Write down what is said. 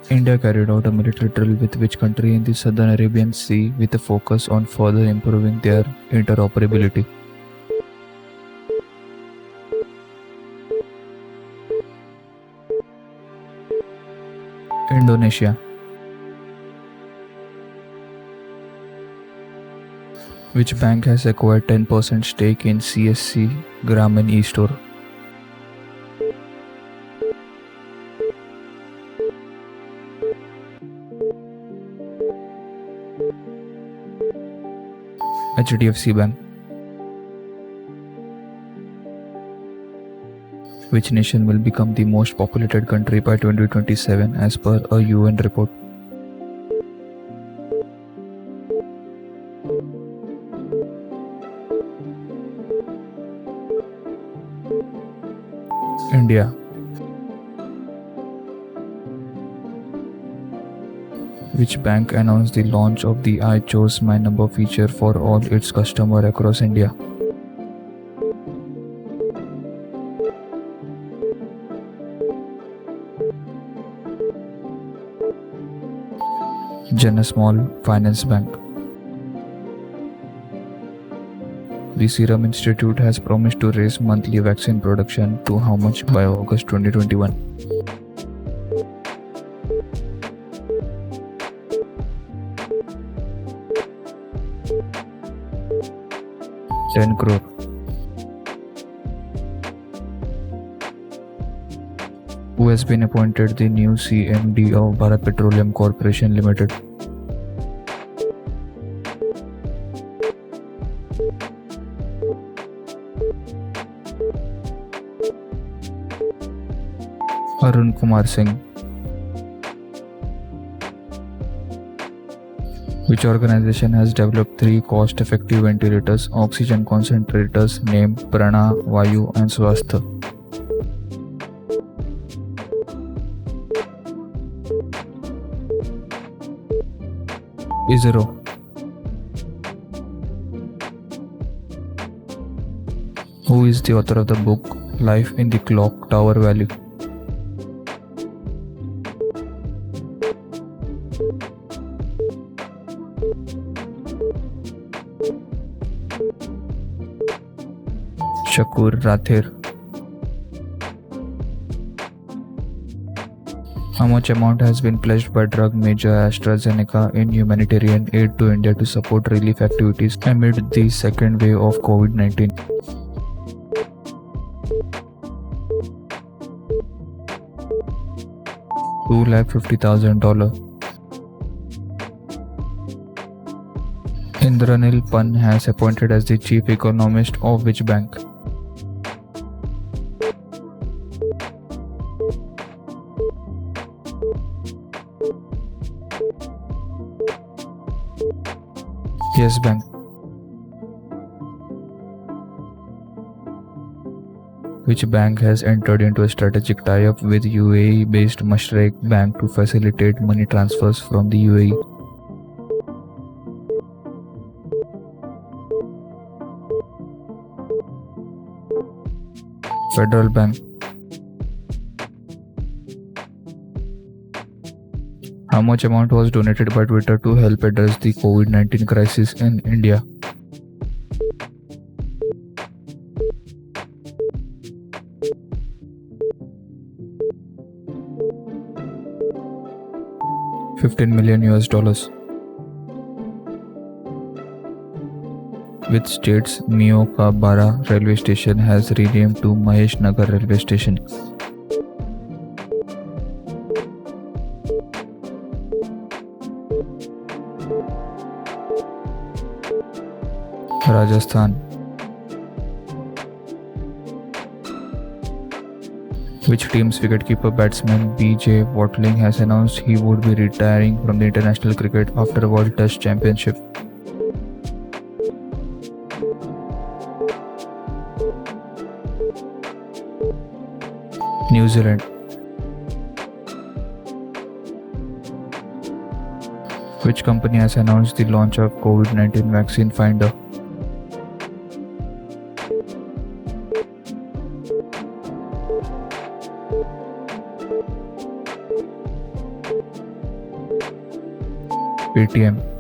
India carried out a military drill with which country in the southern Arabian Sea with a focus on further improving their interoperability? Indonesia. Which bank has acquired 10% stake in CSC Grameen e-store? HDFC Bank. Which nation will become the most populated country by 2027 as per a UN report? India. Which bank announced the launch of the I Chose My Number feature for all its customers across India? Jana Small Finance Bank. The Serum Institute has promised to raise monthly vaccine production to how much by August 2021? 10 crore. Who has been appointed the new CMD of Bharat Petroleum Corporation Limited? Arun Kumar Singh. Which organization has developed 3 cost-effective ventilators, oxygen concentrators named Prana, Vayu and Swasth? ISRO. Who is the author of the book Life in the Clock Tower Valley? Shakur Rathir. How much amount has been pledged by drug major AstraZeneca in humanitarian aid to India to support relief activities amid the second wave of COVID-19? $250,000. Indranil Pan has appointed as the chief economist of which bank? Yes Bank. Which bank has entered into a strategic tie-up with UAE-based Mashreq Bank to facilitate money transfers from the UAE? Federal Bank. How much amount was donated by Twitter to help address the COVID-19 crisis in India? $15 million. Which state's Mio Ka Bara railway station has renamed to Mahesh Nagar railway station? Rajasthan. Which team's wicketkeeper batsman B.J. Watling has announced he would be retiring from the international cricket after World Test Championship? New Zealand. Which company has announced the launch of COVID-19 vaccine finder? Paytm.